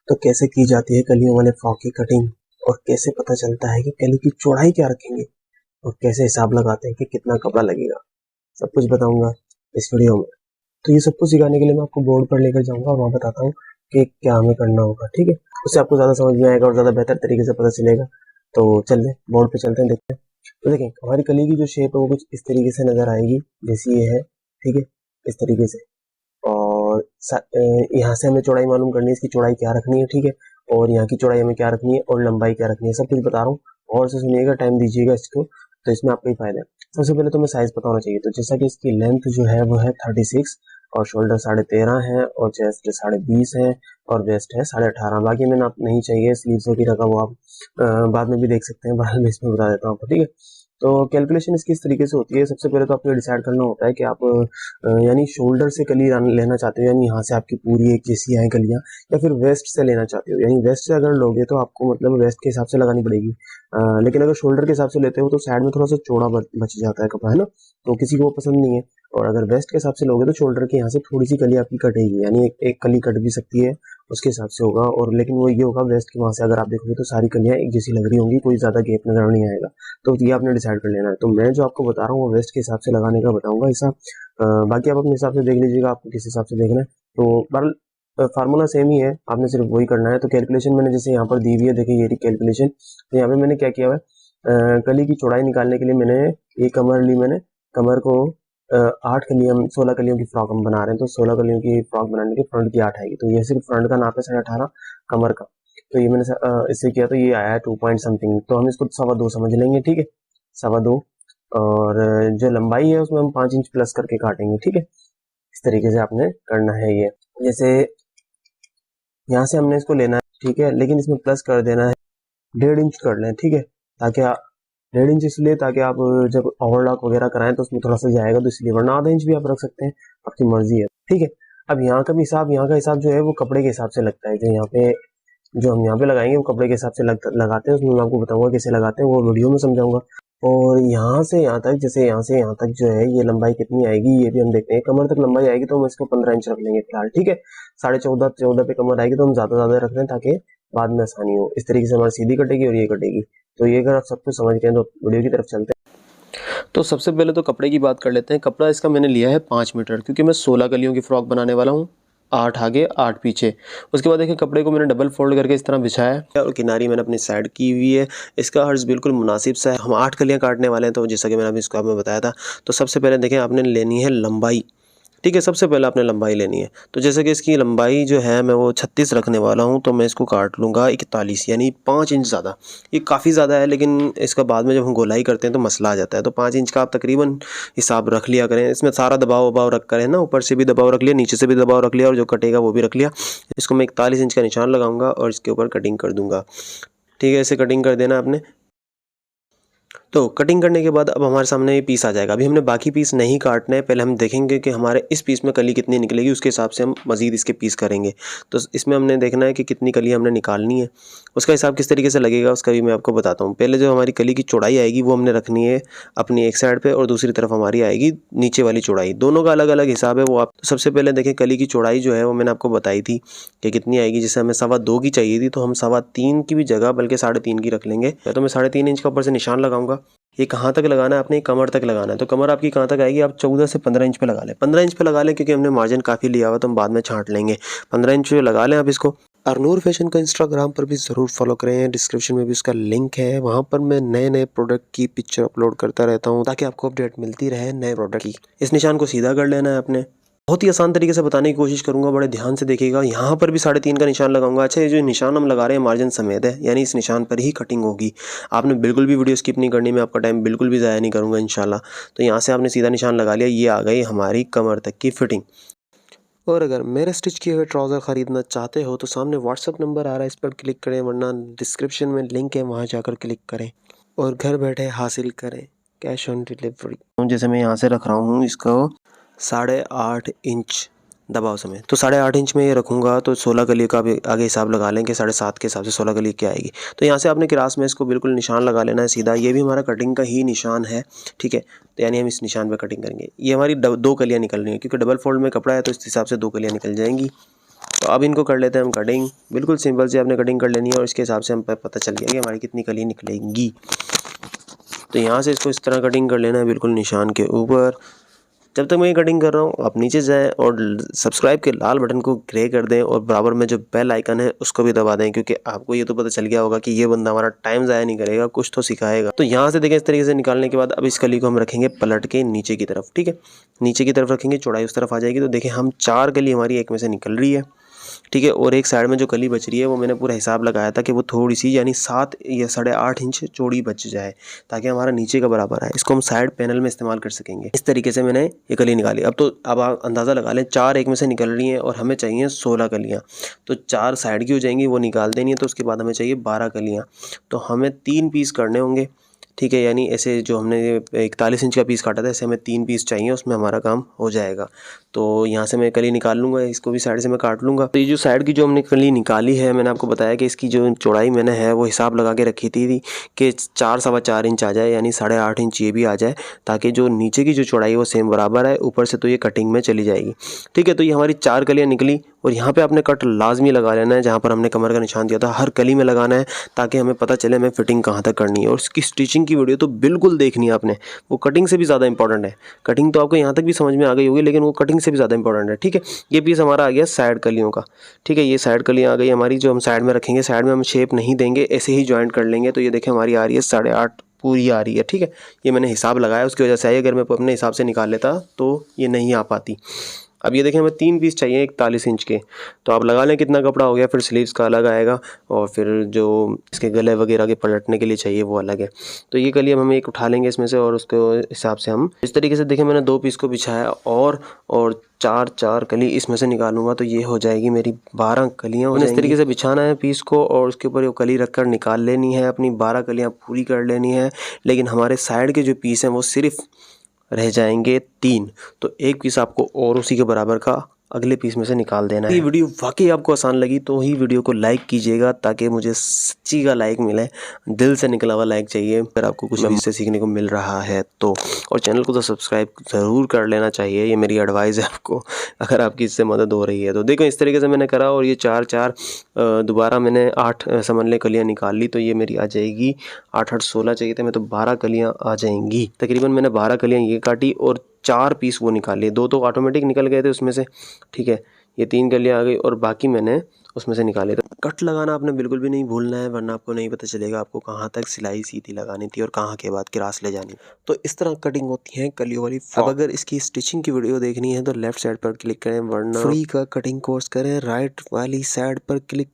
तो कैसे की जाती है कलियों वाले फ्रॉक की कटिंग, और कैसे पता चलता है कि कली की चौड़ाई क्या रखेंगे, और कैसे हिसाब लगाते हैं कि कितना कपड़ा लगेगा, सब कुछ बताऊंगा इस वीडियो में। तो ये सब कुछ सिखाने के लिए मैं आपको बोर्ड पर लेकर जाऊंगा और वहाँ बताता हूँ कि क्या हमें करना होगा, ठीक है। उससे आपको ज़्यादा समझ में आएगा और ज़्यादा बेहतर तरीके से पता चलेगा। तो चलिए बोर्ड पे चलते हैं, देखते हैं। तो देखें, हमारी कली की जो शेप है वो कुछ इस तरीके से नज़र आएगी, जैसी ये है, ठीक है, इस तरीके से। और यहाँ से हमें चौड़ाई मालूम करनी है, इसकी चौड़ाई क्या रखनी है, ठीक है, और यहाँ की चौड़ाई हमें क्या रखनी है और लंबाई क्या रखनी है, सब कुछ बता रहा हूँ। और से सुनिएगा, टाइम दीजिएगा इसको, तो इसमें आपका ही फायदा है। सबसे पहले तो हमें साइज पता होना चाहिए। तो जैसा कि इसकी लेंथ जो है वो है 36 और शोल्डर 13.5 है और चेस्ट 20.5 है और वेस्ट है 18.5। बाकी मैंने आप नहीं चाहिए स्लीव्स वगैरह का, वो आप बाद में भी देख सकते हैं, बाद में इसमें बता देता हूँ आपको, ठीक है। तो कैलकुलेशन इसकी इस तरीके से होती है। सबसे पहले तो आपको डिसाइड करना होता है कि आप यानी शोल्डर से कली लेना चाहते हो, यानी यहाँ से आपकी पूरी एक जैसी आए कलियाँ, या फिर वेस्ट से लेना चाहते हो। यानी वेस्ट से अगर लोगे तो आपको मतलब वेस्ट के हिसाब से लगानी पड़ेगी, लेकिन अगर शोल्डर के हिसाब से लेते हो तो साइड में थोड़ा सा चौड़ा बच जाता है कपड़ा, है ना, तो किसी को वो पसंद नहीं है। और अगर वेस्ट के हिसाब से लोगे तो शोल्डर के यहाँ से थोड़ी सी कली आपकी कटेगी, यानी एक कली कट भी सकती है, उसके हिसाब से होगा। और लेकिन वो ये होगा, वेस्ट के वहाँ से अगर आप देखोगे तो सारी कलियाँ एक जैसी लग रही होंगी, कोई ज़्यादा गैप नजर नहीं आएगा। तो ये आपने डिसाइड कर लेना है। तो मैं जो आपको बता रहा हूँ वो वेस्ट के हिसाब से लगाने का बताऊंगा हिसाब। बाकी आप अपने हिसाब से देख लीजिएगा, आपको किस हिसाब से देखना है। तो बहरहाल फार्मूला सेम ही है, आपने सिर्फ वही करना है। तो कैलकुलेशन मैंने जैसे यहाँ पर दी हुई है, देखिए ये कैलकुलेशन। तो यहाँ पे मैंने क्या किया हुआ है, कली की चौड़ाई निकालने के लिए मैंने ये कमर ली, मैंने कमर को 8 कलियाँ, 16 कलियों की फ्रॉक हम बना रहे हैं, तो 16 कलियों की फ्रॉक बनाने के फ्रंट की 8 आएगी। तो ये सिर्फ फ्रंट का नाप है 18.5 कमर का। तो ये मैंने इससे किया, तो ये आया है 2 पॉइंट समथिंग। तो हम इसको 2.25 समझ लेंगे, ठीक है, 2.25। और जो लंबाई है उसमें हम 5 इंच प्लस करके काटेंगे, ठीक है। इस तरीके से आपने करना है ये। जैसे यहाँ से हमने इसको लेना है, ठीक है, लेकिन इसमें प्लस कर देना है 1.5 इंच कर लें, ठीक है, ताकि 1.5 इंच इसलिए ताकि आप जब ओवरलॉक वगैरह कराएं तो उसमें थोड़ा सा जाएगा, तो इसलिए, वरना आधा इंच भी आप रख सकते हैं, आपकी मर्जी है, ठीक है। अब यहाँ का भी हिसाब, यहाँ का हिसाब जो है वो कपड़े के हिसाब से लगता है। जो हम यहाँ पे लगाएंगे वो कपड़े के हिसाब से लगाते हैं, उसमें मैं आपको बताऊंगा कैसे लगाते हैं, वो वीडियो में समझाऊंगा। और यहाँ से यहाँ तक, जैसे यहाँ से यहाँ तक जो है ये लंबाई कितनी आएगी ये भी हम देखते हैं। कमर तक लंबाई आएगी तो हम इसको 15 इंच रख लेंगे फिलहाल, ठीक है। 14.5 पे कमर आएगी तो हम ज्यादा रख रहे हैं ताकि बाद में आसानी हो। इस तरीके से हमारी सीधी कटेगी और ये कटेगी। तो ये अगर आप सब कुछ समझ गए तो वीडियो की तरफ चलते हैं। तो सबसे पहले तो कपड़े की बात कर लेते हैं। कपड़ा इसका मैंने लिया है 5 मीटर, क्योंकि मैं 16 कलियों की फ्रॉक बनाने वाला हूँ, 8 आगे 8 पीछे। उसके बाद देखिए कपड़े को मैंने डबल फोल्ड करके इस तरह बिछाया है और किनारी मैंने अपनी साइड की हुई है। इसका हर्ज बिल्कुल मुनासिब सा है। हम 8 कलियाँ काटने वाले हैं, तो जैसा कि मैंने अभी इसको आपको बताया था। तो सबसे पहले देखें, आपने लेनी है लंबाई, ठीक है, सबसे पहले आपने लंबाई लेनी है। तो जैसे कि इसकी लंबाई जो है मैं वो 36 रखने वाला हूँ, तो मैं इसको काट लूँगा 41, यानी 5 इंच ज़्यादा। ये काफ़ी ज़्यादा है, लेकिन इसका बाद में जब हम गोलाई करते हैं तो मसला आ जाता है। तो 5 इंच का आप तकरीबन हिसाब रख लिया करें। इसमें सारा दबाव वबाव रख कर है ना, ऊपर से भी दबाव रख लिया, नीचे से भी दबाव रख लिया, और जो कटेगा वो भी रख लिया। इसको मैं 41 इंच का निशान लगाऊंगा और इसके ऊपर कटिंग कर दूंगा, ठीक है। ऐसे कटिंग कर देना आपने। तो कटिंग करने के बाद अब हमारे सामने ये पीस आ जाएगा। अभी हमने बाकी पीस नहीं काटने हैं, पहले हम देखेंगे कि हमारे इस पीस में कली कितनी निकलेगी, उसके हिसाब से हम मज़ीद इसके पीस करेंगे। तो इसमें हमने देखना है कि कितनी कली हमने निकालनी है, उसका हिसाब किस तरीके से लगेगा उसका भी मैं आपको बताता हूँ। पहले जो हमारी कली की चौड़ाई आएगी वो हमने रखनी है अपनी एक साइड पर, और दूसरी तरफ हमारी आएगी नीचे वाली चौड़ाई। दोनों का अलग अलग हिसाब है वो आप। तो सबसे पहले देखें, कली की चौड़ाई जो है वो मैंने आपको बताई थी कि कितनी आएगी। जैसे हमें 2.25 की चाहिए थी, तो हम 3.25 की भी जगह बल्कि 3.5 की रख लेंगे। तो मैं 3.5 इंच का ऊपर से निशान लगाऊंगा। ये कहाँ तक लगाना है आपने, कमर तक लगाना है। तो कमर आपकी कहाँ तक आएगी, आप 14 से 15 इंच पे लगा लें। 15 इंच पे लगा लें, क्योंकि हमने मार्जिन काफ़ी लिया हुआ, तो हम बाद में छांट लेंगे। 15 इंच पे लगा लें आप इसको। अरनूर फैशन का इंस्टाग्राम पर भी ज़रूर फॉलो करें, डिस्क्रिप्शन में भी उसका लिंक है। वहाँ पर मैं नए नए प्रोडक्ट की पिक्चर अपलोड करता रहता हूँ, ताकि आपको अपडेट मिलती रहे नए प्रोडक्ट की। इस निशान को सीधा कर लेना है आपने। बहुत ही आसान तरीके से बताने की कोशिश करूंगा, बड़े ध्यान से देखिएगा। यहाँ पर भी 3.5 का निशान लगाऊंगा। अच्छा, ये जो निशान हम लगा रहे हैं मार्जिन समेत है, यानी इस निशान पर ही कटिंग होगी। आपने बिल्कुल भी वीडियो स्किप नहीं करनी, मैं आपका टाइम बिल्कुल भी ज़ाया नहीं करूँगा इंशाल्लाह। तो यहाँ से आपने सीधा निशान लगा लिया, ये आ गई हमारी कमर तक की फिटिंग। और अगर मेरे स्टिच किए हुए ट्राउज़र ख़रीदना चाहते हो तो सामने व्हाट्सअप नंबर आ रहा है, इस पर क्लिक करें, वरना डिस्क्रिप्शन में लिंक है, वहाँ जाकर क्लिक करें और घर बैठे हासिल करें कैश ऑन डिलीवरी। जैसे मैं यहाँ से रख रहा हूँ इसको 8.5 इंच दबाव समय, तो 8.5 इंच में ये रखूँगा। तो 16 कली का भी आगे हिसाब लगा लें कि 7.5 के हिसाब से 16 कली क्या आएगी। तो यहाँ से आपने क्रास में इसको बिल्कुल निशान लगा लेना है सीधा। ये भी हमारा कटिंग का ही निशान है, ठीक है। तो यानी हम इस निशान पे कटिंग करेंगे। ये हमारी 2 कलियाँ निकल रही हैं, क्योंकि डबल फोल्ड में कपड़ा है तो इस हिसाब से 2 कलियाँ निकल जाएंगी। तो अब इनको कर लेते हैं हम कटिंग। बिल्कुल सिंपल से आपने कटिंग कर लेनी है और इसके हिसाब से हम पता चल गया कि हमारी कितनी कली निकलेंगी। तो यहाँ से इसको इस तरह कटिंग कर लेना है, बिल्कुल निशान के ऊपर। जब तक मैं ये कटिंग कर रहा हूँ आप नीचे जाएं और सब्सक्राइब के लाल बटन को ग्रे कर दें और बराबर में जो बेल आइकन है उसको भी दबा दें, क्योंकि आपको ये तो पता चल गया होगा कि ये बंदा हमारा टाइम ज़ाया नहीं करेगा, कुछ तो सिखाएगा। तो यहाँ से देखें इस तरीके से निकालने के बाद अब इस कली को हम रखेंगे पलट के नीचे की तरफ। ठीक है, नीचे की तरफ रखेंगे, चौड़ाई उस तरफ आ जाएगी। तो देखें हम 4 कली हमारी एक में से निकल रही है। ठीक है, और एक साइड में जो कली बच रही है वो मैंने पूरा हिसाब लगाया था कि वो थोड़ी सी यानी 7 या 8.5 इंच चौड़ी बच जाए, ताकि हमारा नीचे का बराबर आए। इसको हम साइड पैनल में इस्तेमाल कर सकेंगे। इस तरीके से मैंने ये कली निकाली। अब आप अंदाज़ा लगा लें 4 एक में से निकल रही हैं और हमें चाहिए 16 कलियाँ। तो 4 साइड की हो जाएंगी, वो निकाल देनी है। तो उसके बाद हमें चाहिए 12 कलियाँ। तो हमें 3 पीस करने होंगे। ठीक है, यानी ऐसे जो हमने 41 इंच का पीस काटा था, ऐसे हमें 3 पीस चाहिए, उसमें हमारा काम हो जाएगा। तो यहाँ से मैं कली निकाल लूँगा, इसको भी साइड से मैं काट लूँगा। तो ये जो साइड की जो हमने कली निकाली है, मैंने आपको बताया कि इसकी जो चौड़ाई मैंने है वो हिसाब लगा के रखी थी कि 4 सवा 4 इंच आ जाए, यानी 8.5 इंच ये भी आ जाए, ताकि जो नीचे की जो चौड़ाई है वो सेम बराबर है। ऊपर से तो ये कटिंग में चली जाएगी। ठीक है, तो ये हमारी 4 कलियाँ निकली और यहाँ पे आपने कट लाजमी लगा लेना है, जहाँ पर हमने कमर का निशान दिया था हर कली में लगाना है, ताकि हमें पता चले हमें फिटिंग कहाँ तक करनी है। और इसकी स्टिचिंग की वीडियो तो बिल्कुल देखनी है आपने, वो कटिंग से भी ज़्यादा इंपॉर्टेंट है। कटिंग तो आपको यहाँ तक भी समझ में आ गई होगी, लेकिन वो कटिंग से भी ज़्यादा इंपॉर्टेंट है। ठीक है, ये पीस हमारा आ गया साइड कलियों का। ठीक है, ये साइड कलियाँ आ गई हमारी, जो हम साइड में रखेंगे। साइड में हम शेप नहीं देंगे, ऐसे ही ज्वाइंट कर लेंगे। तो ये देखें हमारी आ रही है 8.5 पूरी आ रही है। ठीक है, ये मैंने हिसाब लगाया, उसकी वजह से आई। अगर मैं अपने हिसाब से निकाल लेता तो ये नहीं आ पाती। अब ये देखें हमें 3 पीस चाहिए 41 इंच के। तो आप लगा लें कितना कपड़ा हो गया, फिर स्लीव्स का अलग आएगा और फिर जो इसके गले वगैरह के पलटने के लिए चाहिए वो अलग है। तो ये कली अब हम एक उठा लेंगे इसमें से और उसके हिसाब से हम इस तरीके से देखें मैंने 2 पीस को बिछाया और 4 कली इसमें से निकालूंगा। तो ये हो जाएगी मेरी 12 कलियाँ हो जाएंगी। इस तरीके से बिछाना है पीस को और उसके ऊपर ये कली रखकर निकाल लेनी है, अपनी 12 कलियाँ पूरी कर लेनी है। लेकिन हमारे साइड के जो पीस हैं वो सिर्फ रह जाएंगे 3। तो एक पीस आपको और उसी के बराबर का अगले पीस में से निकाल देना है। ये वीडियो वाकई आपको आसान लगी तो ही वीडियो को लाइक कीजिएगा, ताकि मुझे सच्ची का लाइक मिले, दिल से निकला हुआ लाइक चाहिए अगर आपको कुछ इससे सीखने को मिल रहा है तो। और चैनल को तो सब्सक्राइब ज़रूर कर लेना चाहिए, ये मेरी एडवाइस है आपको, अगर आपकी इससे मदद हो रही है तो। देखो इस तरीके से मैंने करा और ये 4 दोबारा मैंने 8 समझ लें कलियाँ निकाल ली। तो ये मेरी आ जाएगी 8 16 चाहिए थे मैं, तो 12 कलियाँ आ जाएंगी। तकरीबन मैंने 12 कलियाँ ये काटी और 4 पीस वो निकाल लिए। 2 तो ऑटोमेटिक निकल गए थे उसमें से। ठीक है, ये 3 कलियाँ आ गई और बाकी मैंने उसमें से निकाले। तो कट लगाना आपने बिल्कुल भी नहीं भूलना है, वरना आपको नहीं पता चलेगा आपको कहाँ तक सिलाई सीधी लगानी थी और कहाँ के बाद क्रास ले जानी। तो इस तरह कटिंग होती है कलियों वाली। अब अगर इसकी स्टिचिंग की वीडियो देखनी है तो लेफ्ट साइड पर क्लिक करें, वरना फ्री का कटिंग कोर्स करें, राइट वाली साइड पर क्लिक